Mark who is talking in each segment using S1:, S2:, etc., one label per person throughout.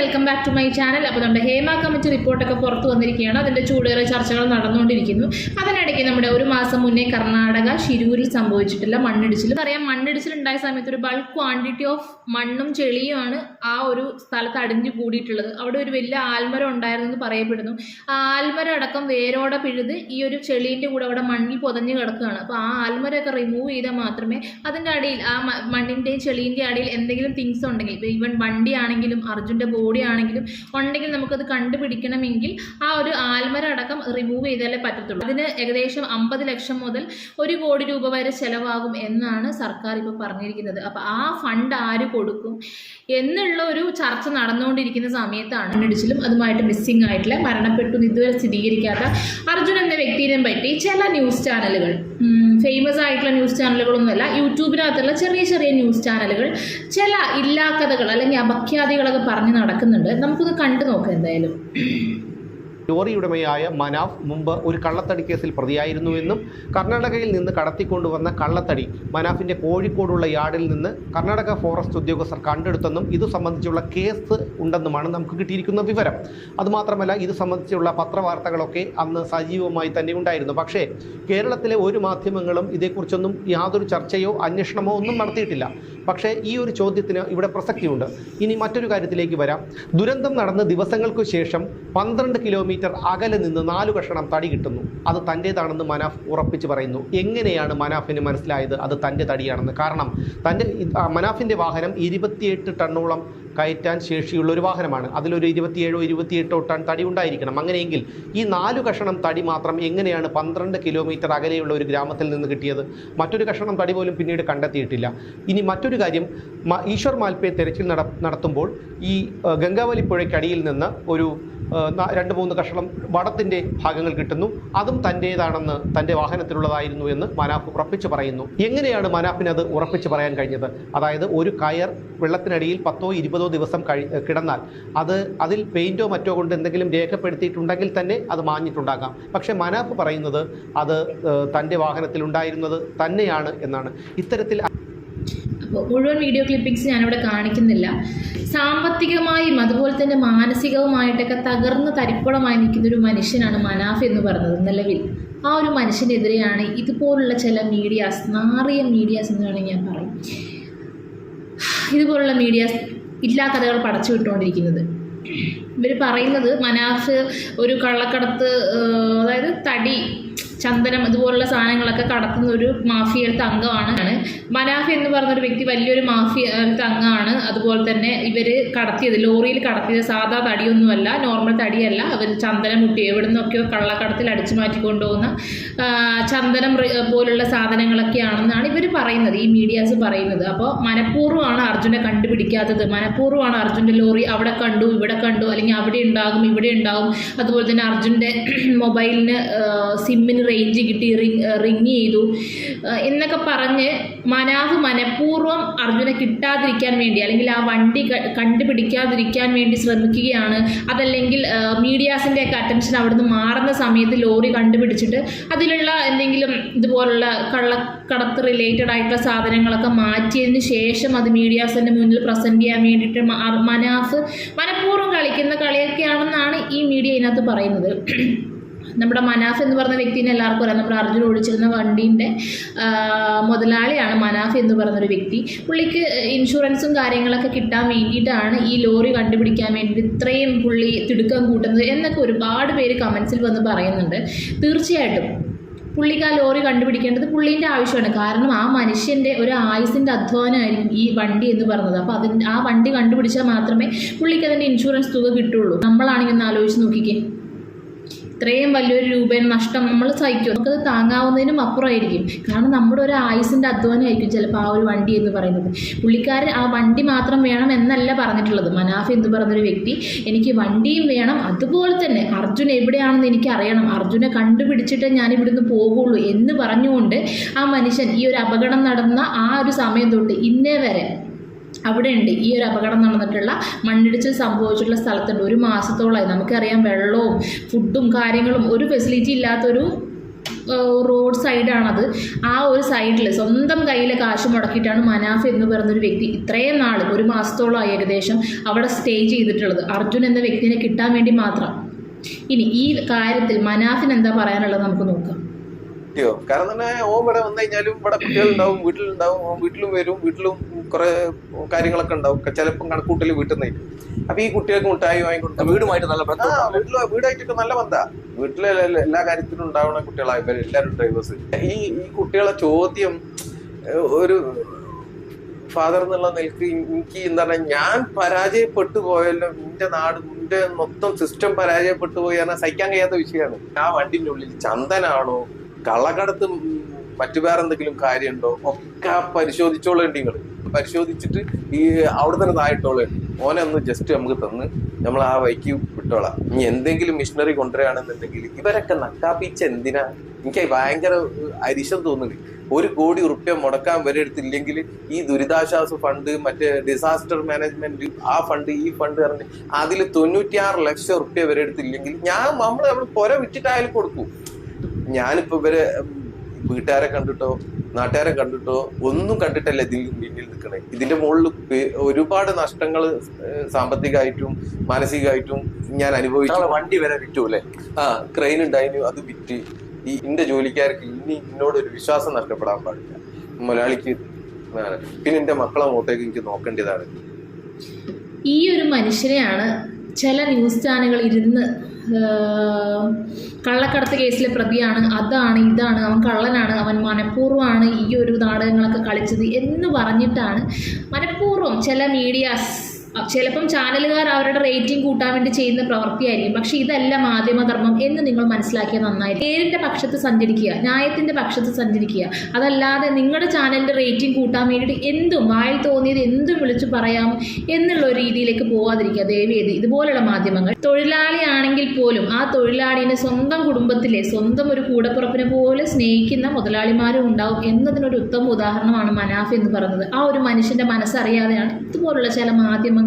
S1: Welcome back to my channel. അപ്പോൾ നമ്മുടെ Hema committee റിപ്പോർട്ടൊക്കെ പുറത്തു വന്നിരിക്കുകയാണ്. അതിൻ്റെ ചൂടേറിയ ചർച്ചകൾ നടന്നുകൊണ്ടിരിക്കുന്നു. അതിനിടയ്ക്ക് നമ്മുടെ ഒരു മാസം മുന്നേ കർണാടക ശിരൂരിൽ സംഭവിച്ചിട്ടുള്ള മണ്ണിടിച്ചിൽ അറിയാം. മണ്ണിടിച്ചിൽ ഉണ്ടായ സമയത്ത് ഒരു ബൾക്ക് ക്വാണ്ടിറ്റി ഓഫ് മണ്ണും ചെളിയുമാണ് ആ ഒരു സ്ഥലത്ത് അടിഞ്ഞു കൂടിയിട്ടുള്ളത്. അവിടെ ഒരു വലിയ ആൽമരം ഉണ്ടായിരുന്നു എന്ന് പറയപ്പെടുന്നു. ആ ആൽമരം അടക്കം വേരോടെ പിഴുത് ഈ ഒരു ചെളീൻ്റെ കൂടെ അവിടെ മണ്ണിൽ പൊതഞ്ഞ് കിടക്കുകയാണ്. അപ്പോൾ ആ ആൽമരമൊക്കെ റിമൂവ് ചെയ്താൽ മാത്രമേ അതിൻ്റെ അടിയിൽ ആ മണ്ണിൻ്റെയും ചെളീൻ്റെ അടിയിൽ എന്തെങ്കിലും തിങ്സ് ഉണ്ടെങ്കിൽ, ഇപ്പോൾ ഈവൻ വണ്ടി ആണെങ്കിലും അർജുൻ്റെ ബോഡി ആണെങ്കിലും ഉണ്ടെങ്കിൽ നമുക്കത് കണ്ടുപിടിക്കണമെങ്കിൽ ആ ഒരു ആൽമരം അടക്കം റിമൂവ് ചെയ്താലേ പറ്റത്തുള്ളൂ. അതിന് ഏകദേശം 50 ലക്ഷം മുതൽ 1 കോടി രൂപ വരെ ചിലവാകും എന്നാണ് സർക്കാർ ഇപ്പോൾ പറഞ്ഞിരിക്കുന്നത്. അപ്പോൾ ആ ഫണ്ട് ആര് കൊടുക്കും എന്നുള്ള ഒരു ചർച്ച നടന്നുകൊണ്ടിരിക്കുന്ന സമയത്താണ് മണ്ണിടിച്ചിലും അതുമായിട്ട് മിസ്സിംഗ് ആയിട്ടുള്ള മരണപ്പെട്ടു ഇതുവരെ സ്ഥിരീകരിക്കാത്ത അർജുൻ എന്ന വ്യക്തിയെ പറ്റി ചില ന്യൂസ് ചാനലുകൾ, ഫേമസ് ആയിട്ടുള്ള ന്യൂസ് ചാനലുകളൊന്നുമല്ല, യൂട്യൂബിനകത്തുള്ള ചെറിയ ചെറിയ ന്യൂസ് ചാനലുകൾ ചില ഇല്ലാക്കഥകൾ അല്ലെങ്കിൽ അപഖ്യാതികളൊക്കെ പറഞ്ഞ് നടക്കുന്നുണ്ട്. നമുക്കൊന്ന് കണ്ടു നോക്കാം. എന്തായാലും
S2: ലോറി ഉടമയായ മനാഫ് മുമ്പ് ഒരു കള്ളത്തടി കേസിൽ പ്രതിയായിരുന്നുവെന്നും കർണാടകയിൽ നിന്ന് കടത്തിക്കൊണ്ടുവന്ന കള്ളത്തടി മനാഫിൻ്റെ കോഴിക്കോടുള്ള യാർഡിൽ നിന്ന് കർണാടക ഫോറസ്റ്റ് ഉദ്യോഗസ്ഥർ കണ്ടെടുത്തെന്നും ഇത് സംബന്ധിച്ചുള്ള കേസ് ഉണ്ടെന്നുമാണ് നമുക്ക് കിട്ടിയിരിക്കുന്ന വിവരം. അതുമാത്രമല്ല, ഇത് സംബന്ധിച്ചുള്ള പത്രവാർത്തകളൊക്കെ അന്ന് സജീവമായി തന്നെ ഉണ്ടായിരുന്നു. പക്ഷേ കേരളത്തിലെ ഒരു മാധ്യമങ്ങളും ഇതേക്കുറിച്ചൊന്നും യാതൊരു ചർച്ചയോ അന്വേഷണമോ ഒന്നും നടത്തിയിട്ടില്ല. പക്ഷേ ഈ ഒരു ചോദ്യത്തിന് ഇവിടെ പ്രസക്തിയുണ്ട്. ഇനി മറ്റൊരു കാര്യത്തിലേക്ക് വരാം. ദുരന്തം നടന്ന ദിവസങ്ങൾക്കു ശേഷം 12 കിലോമീറ്റർ അകലെ നിന്ന് 4 കഷണം തടി കിട്ടുന്നു. അത് തൻ്റേതാണെന്ന് മനാഫ് ഉറപ്പിച്ച് പറയുന്നു. എങ്ങനെയാണ് മനാഫിന് മനസ്സിലായത് അത് തൻ്റെ തടിയാണെന്ന്? കാരണം മനാഫിൻ്റെ വാഹനം 28 ടണ്ണോളം കയറ്റാൻ ശേഷിയുള്ള ഒരു വാഹനമാണ്. അതിലൊരു 27-28 ടൺ തടി ഉണ്ടായിരിക്കണം. അങ്ങനെയെങ്കിൽ ഈ 4 കഷണം തടി മാത്രം എങ്ങനെയാണ് 12 കിലോമീറ്റർ അകലെയുള്ള ഒരു ഗ്രാമത്തിൽ നിന്ന് കിട്ടിയത്? മറ്റൊരു കഷണം തടി പോലും പിന്നീട് കണ്ടെത്തിയിട്ടില്ല. ഇനി മറ്റൊരു കാര്യം, ഈശ്വർ മാൽപേ തെരച്ചിൽ നടത്തുമ്പോൾ ഈ ഗംഗാവലി പുഴയ്ക്കടിയിൽ നിന്ന് ഒരു 2-3 കഷണം വടത്തിൻ്റെ ഭാഗങ്ങൾ കിട്ടുന്നു. അതും തൻ്റേതാണെന്ന്, തൻ്റെ വാഹനത്തിലുള്ളതായിരുന്നു എന്ന് മനാഫ് ഉറപ്പിച്ച് പറയുന്നു. എങ്ങനെയാണ് മനാഫിന് അത് ഉറപ്പിച്ച് പറയാൻ കഴിഞ്ഞത്? അതായത് ഒരു കയർ വെള്ളത്തിനടിയിൽ 10-20 ദിവസം കിടന്നാൽ അതിൽ പെയിൻറ്റോ മറ്റോ കൊണ്ട് എന്തെങ്കിലും രേഖപ്പെടുത്തിയിട്ടുണ്ടെങ്കിൽ തന്നെ അത് മാഞ്ഞിട്ടുണ്ടാകാം. പക്ഷേ മനാഫ് പറയുന്നത് അത് തൻ്റെ വാഹനത്തിലുണ്ടായിരുന്നത് തന്നെയാണ് എന്നാണ്. ഇത്തരത്തിൽ
S1: അപ്പോൾ മുഴുവൻ വീഡിയോ ക്ലിപ്പിങ്സ് ഞാനിവിടെ കാണിക്കുന്നില്ല. സാമ്പത്തികമായും അതുപോലെ തന്നെ മാനസികവുമായിട്ടൊക്കെ തകർന്ന് തരിപ്പണമായി നിൽക്കുന്നൊരു മനുഷ്യനാണ് മനാഫ് എന്ന് പറയുന്നത്. നിലവിൽ ആ ഒരു മനുഷ്യനെതിരെയാണ് ഇതുപോലുള്ള ചില മീഡിയാസ്, നാറിയ മീഡിയാസ് എന്ന് വേണമെങ്കിൽ ഞാൻ പറയും, ഇതുപോലുള്ള മീഡിയാസ് ഇല്ലാ കഥകൾ പടച്ചു വിട്ടുകൊണ്ടിരിക്കുന്നത്. ഇവർ പറയുന്നത് മനാഫ് ഒരു കള്ളക്കടത്ത്, അതായത് തടി, ചന്ദനം ഇതുപോലുള്ള സാധനങ്ങളൊക്കെ കടത്തുന്ന ഒരു മാഫിയയിലത്തെ അംഗമാണ് മനാഫ് എന്ന് പറഞ്ഞൊരു വ്യക്തി. വലിയൊരു മാഫിയയിലത്തെ അംഗമാണ്. അതുപോലെ തന്നെ ഇവർ കടത്തിയത്, ലോറിയിൽ കടത്തിയത് സാധാ തടിയൊന്നുമല്ല, നോർമൽ തടിയല്ല. അവർ ചന്ദനം മുട്ടി എവിടെ നിന്നൊക്കെയോ കള്ളക്കടത്തിൽ അടിച്ചു മാറ്റി കൊണ്ടുപോകുന്ന ചന്ദനം പോലുള്ള സാധനങ്ങളൊക്കെയാണെന്നാണ് ഇവർ പറയുന്നത്, ഈ മീഡിയാസ് പറയുന്നത്. അപ്പോൾ മനഃപൂർവ്വമാണ് അർജുനെ കണ്ടുപിടിക്കാത്തത്. മനഃപൂർവ്വമാണ് അർജുൻ്റെ ലോറി അവിടെ കണ്ടു ഇവിടെ കണ്ടു, അല്ലെങ്കിൽ അവിടെ ഉണ്ടാകും ഇവിടെ ഉണ്ടാകും. അതുപോലെ തന്നെ അർജുൻ്റെ മൊബൈലിന് സിമ്മിന് റേഞ്ച് കിട്ടി, റിങ് ചെയ്തു എന്നൊക്കെ പറഞ്ഞ് മനാഫ് മനഃപൂർവ്വം അർജുനെ കിട്ടാതിരിക്കാൻ വേണ്ടി, അല്ലെങ്കിൽ ആ വണ്ടി കണ്ടുപിടിക്കാതിരിക്കാൻ വേണ്ടി ശ്രമിക്കുകയാണ്. അതല്ലെങ്കിൽ മീഡിയാസിൻ്റെയൊക്കെ അറ്റൻഷൻ അവിടുന്ന് മാറുന്ന സമയത്ത് ലോറി കണ്ടുപിടിച്ചിട്ട് അതിലുള്ള എന്തെങ്കിലും ഇതുപോലുള്ള കള്ളക്കടത്ത് റിലേറ്റഡ് ആയിട്ടുള്ള സാധനങ്ങളൊക്കെ മാറ്റിയതിന് ശേഷം അത് മീഡിയാസിൻ്റെ മുന്നിൽ പ്രസൻറ്റ് ചെയ്യാൻ വേണ്ടിയിട്ട് മനാഫ് മനഃപൂർവ്വം കളിക്കുന്ന കളിയൊക്കെയാണെന്നാണ് ഈ മീഡിയ ഇതിനകത്ത് പറയുന്നത്. നമ്മുടെ മനാഫ് എന്ന് പറഞ്ഞ വ്യക്തിനെ എല്ലാവർക്കും അറിയാം. നമ്മുടെ അർജുൻ ഓടിച്ചിരുന്ന വണ്ടീൻ്റെ മുതലാളിയാണ് മനാഫ് എന്ന് പറഞ്ഞൊരു വ്യക്തി. പുള്ളിക്ക് ഇൻഷുറൻസും കാര്യങ്ങളൊക്കെ കിട്ടാൻ വേണ്ടിയിട്ടാണ് ഈ ലോറി കണ്ടുപിടിക്കാൻ വേണ്ടി ഇത്രയും പുള്ളി തിടുക്കം കൂട്ടുന്നത് എന്നൊക്കെ ഒരുപാട് പേര് കമൻസിൽ വന്ന് പറയുന്നുണ്ട്. തീർച്ചയായിട്ടും പുള്ളിക്ക് ആ ലോറി കണ്ടുപിടിക്കേണ്ടത് പുള്ളീൻ്റെ ആവശ്യമാണ്. കാരണം ആ മനുഷ്യൻ്റെ ഒരു ആയുസിൻ്റെ അധ്വാനമായിരിക്കും ഈ വണ്ടി എന്ന് പറയുന്നത്. അപ്പോൾ ആ വണ്ടി കണ്ടുപിടിച്ചാൽ മാത്രമേ പുള്ളിക്ക് അതിൻ്റെ ഇൻഷുറൻസ് തുക കിട്ടുള്ളൂ. നമ്മളാണെങ്കിൽ ഒന്ന് ആലോചിച്ച് നോക്കിക്കേ, ഇത്രയും വലിയൊരു രൂപയുടെ നഷ്ടം നമ്മൾ സഹിക്കും. നമുക്കത് താങ്ങാവുന്നതിനും അപ്പുറമായിരിക്കും. കാരണം നമ്മുടെ ഒരു ആയുസിൻ്റെ അധ്വാനമായിരിക്കും ചിലപ്പോൾ ആ ഒരു വണ്ടി എന്ന് പറയുന്നത്. പുള്ളിക്കാരൻ ആ വണ്ടി മാത്രം വേണം എന്നല്ല പറഞ്ഞിട്ടുള്ളത്. മനാഫ് എന്ന് പറഞ്ഞൊരു വ്യക്തി, എനിക്ക് വണ്ടിയും വേണം, അതുപോലെ തന്നെ അർജുൻ എവിടെയാണെന്ന് എനിക്ക് അറിയണം, അർജുനെ കണ്ടുപിടിച്ചിട്ട് ഞാൻ ഇവിടുന്ന് പോകുള്ളൂ എന്ന് പറഞ്ഞുകൊണ്ട് ആ മനുഷ്യൻ ഈ ഒരു അപകടം നടന്ന ആ ഒരു സമയം തൊട്ട് ഇന്നേ വരെ അവിടെ ഉണ്ട്. ഈ ഒരു അപകടം നടന്നിട്ടുള്ള മണ്ണിടിച്ചിൽ സംഭവിച്ചിട്ടുള്ള സ്ഥലത്തുണ്ട്. 1 മാസത്തോളമായി. നമുക്കറിയാം, വെള്ളവും ഫുഡും കാര്യങ്ങളും ഒരു ഫെസിലിറ്റി ഇല്ലാത്തൊരു റോഡ് സൈഡാണത്. ആ ഒരു സൈഡിൽ സ്വന്തം കയ്യിലെ കാശ് മുടക്കിയിട്ടാണ് മനാഫ് എന്ന് പറയുന്നൊരു വ്യക്തി ഇത്രയും നാൾ 1 മാസത്തോളമായി ഏകദേശം അവിടെ സ്റ്റേ ചെയ്തിട്ടുള്ളത്, അർജുൻ എന്ന വ്യക്തിനെ കിട്ടാൻ വേണ്ടി മാത്രം. ഇനി ഈ കാര്യത്തിൽ മനാഫിന് എന്താ പറയാനുള്ളത് നമുക്ക് നോക്കാം.
S3: കാരണം തന്നെ ഓൻ ഇവിടെ വന്നു കഴിഞ്ഞാലും ഇവിടെ കുട്ടികളുണ്ടാവും, വീട്ടിലുണ്ടാവും, ഓൻ വീട്ടിലും വരും, വീട്ടിലും കുറെ കാര്യങ്ങളൊക്കെ ഉണ്ടാവും, ചിലപ്പം കണക്കൂട്ടല് വീട്ടിൽ നിന്ന്. അപ്പൊ ഈ കുട്ടികൾക്ക് മുട്ടായി വാങ്ങിക്കൊടുത്ത വീടുമായിട്ട് നല്ല ബന്ധം, വീടായിട്ടൊക്കെ നല്ല ബന്ധാ, വീട്ടിലെ എല്ലാ കാര്യത്തിലും ഉണ്ടാവുന്ന കുട്ടികളായി എല്ലാവരും ഡ്രൈവേഴ്സ്. ഈ കുട്ടികളെ ചോദ്യം ഒരു ഫാദർ എന്നുള്ള നിലക്ക് എനിക്ക് എന്താ പറയുക, ഞാൻ പരാജയപ്പെട്ടു പോയല്ലോ, എന്റെ നാട് എന്റെ മൊത്തം സിസ്റ്റം പരാജയപ്പെട്ടു പോയി എന്നാൽ സഹിക്കാൻ കഴിയാത്ത വിഷയമാണ്. ആ വണ്ടിന്റെ ഉള്ളിൽ ചന്ദനാണോ കള്ളക്കടത്ത് മറ്റു വേറെ എന്തെങ്കിലും കാര്യമുണ്ടോ ഒക്കെ പരിശോധിച്ചോളേണ്ടി നിങ്ങൾ പരിശോധിച്ചിട്ട് ഈ അവിടെ തന്നെ താഴെട്ടോളേണ്ടി ഓനെ ഒന്ന് ജസ്റ്റ് നമുക്ക് തന്ന് നമ്മൾ ആ വൈക്ക് വിട്ടോളാം. ഇനി എന്തെങ്കിലും മിഷനറി കൊണ്ടുവരികയാണെന്നുണ്ടെങ്കിൽ ഇവരൊക്കെ നക്കാപ്പിച്ച എന്തിനാ, എനിക്ക് ഭയങ്കര അരിശം തോന്നുന്നു. 1 കോടി റുപ്യ മുടക്കാൻ വരെ എടുത്തില്ലെങ്കിൽ ഈ ദുരിതാശ്വാസ ഫണ്ട്, മറ്റേ ഡിസാസ്റ്റർ മാനേജ്മെന്റ് ആ ഫണ്ട് ഈ ഫണ്ട് പറഞ്ഞ് അതിൽ 96 ലക്ഷം റുപ്യ വരെ എടുത്തില്ലെങ്കിൽ നമ്മൾ പുര വിറ്റിട്ടായാലും കൊടുക്കും. ഞാനിപ്പോ ഇവരെ വീട്ടുകാരെ കണ്ടിട്ടോ നാട്ടുകാരെ കണ്ടിട്ടോ ഒന്നും കണ്ടിട്ടല്ല ഇതിൽ മുന്നിൽ നിൽക്കണേ. ഇതിന്റെ മുകളിൽ ഒരുപാട് നഷ്ടങ്ങൾ സാമ്പത്തികമായിട്ടും മാനസികമായിട്ടും ഞാൻ അനുഭവിച്ചു. വണ്ടി വരെ വിറ്റു അല്ലേ, ക്രെയിൻ ഉണ്ടായിരുന്നു, അത് വിറ്റ്. ഈ എന്റെ ജോലിക്കാർക്ക് ഇനി എന്നോടൊരു വിശ്വാസം നഷ്ടപ്പെടാൻ പാടില്ല. മലയാളിക്ക് പിന്നെ എന്റെ മക്കളെ മുഖത്തേക്ക് എനിക്ക് നോക്കേണ്ടതാണ്.
S1: ഈ ഒരു മനുഷ്യനെയാണ് ചില ന്യൂസ് ചാനലുകൾ ഇരുന്ന് കള്ളക്കടത്ത് കേസിലെ പ്രതിയാണ്, അതാണ് ഇതാണ്, അവൻ കള്ളനാണ്, അവൻ മനഃപൂർവ്വമാണ് ഈ ഒരു നാടകങ്ങളൊക്കെ കളിച്ചത് എന്ന് പറഞ്ഞിട്ടാണ് മനഃപൂർവ്വം ചില മീഡിയാസ്, ചിലപ്പം ചാനലുകാർ അവരുടെ റേറ്റിംഗ് കൂട്ടാൻ വേണ്ടി ചെയ്യുന്ന പ്രവൃത്തിയായിരിക്കും. പക്ഷെ ഇതല്ല മാധ്യമധർമ്മം എന്ന് നിങ്ങൾ മനസ്സിലാക്കിയാൽ നന്നായിരിക്കും. നേരിൻ്റെ പക്ഷത്ത് സഞ്ചരിക്കുക, ന്യായത്തിൻ്റെ പക്ഷത്ത് സഞ്ചരിക്കുക. അതല്ലാതെ നിങ്ങളുടെ ചാനലിൻ്റെ റേറ്റിംഗ് കൂട്ടാൻ വേണ്ടിയിട്ട് എന്തും വായിൽ തോന്നിയത് എന്തും വിളിച്ചു പറയാം എന്നുള്ള ഒരു രീതിയിലേക്ക് പോകാതിരിക്കുക ദയവേത്. ഇതുപോലുള്ള മാധ്യമങ്ങൾ തൊഴിലാളിയാണെങ്കിൽ പോലും ആ തൊഴിലാളിനെ സ്വന്തം കുടുംബത്തിലെ സ്വന്തം ഒരു കൂടപ്പുറപ്പിനെ പോലെ സ്നേഹിക്കുന്ന മുതലാളിമാരും ഉണ്ടാവും എന്നതിനൊരു ഉത്തമ ഉദാഹരണമാണ് മനാഫ് എന്ന് പറയുന്നത്. ആ ഒരു മനുഷ്യൻ്റെ മനസ്സറിയാതെയാണ് ഇതുപോലുള്ള ചില മാധ്യമങ്ങൾ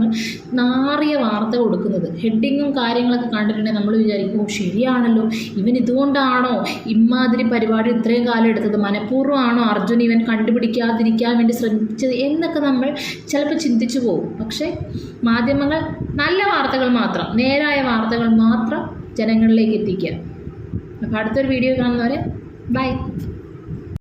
S1: നാറിയ വാർത്ത കൊടുക്കുന്നത്. ഹെഡിങ്ങും കാര്യങ്ങളൊക്കെ കണ്ടിട്ടുണ്ടെങ്കിൽ നമ്മൾ വിചാരിക്കും ശരിയാണല്ലോ, ഇവൻ ഇതുകൊണ്ടാണോ ഇമാതിരി പരിപാടി ഇത്രയും കാലം എടുത്തത്, മനഃപൂർവ്വമാണോ അർജുൻ ഇവൻ കണ്ടുപിടിക്കാതിരിക്കാൻ വേണ്ടി ശ്രമിച്ചത് എന്നൊക്കെ നമ്മൾ ചിലപ്പോൾ ചിന്തിച്ചു പോകും. പക്ഷേ മാധ്യമങ്ങൾ നല്ല വാർത്തകൾ മാത്രം, നേരായ വാർത്തകൾ മാത്രം ജനങ്ങളിലേക്ക് എത്തിക്കുക. അപ്പോൾ അടുത്തൊരു വീഡിയോ കാണുന്നവരെ ബൈ.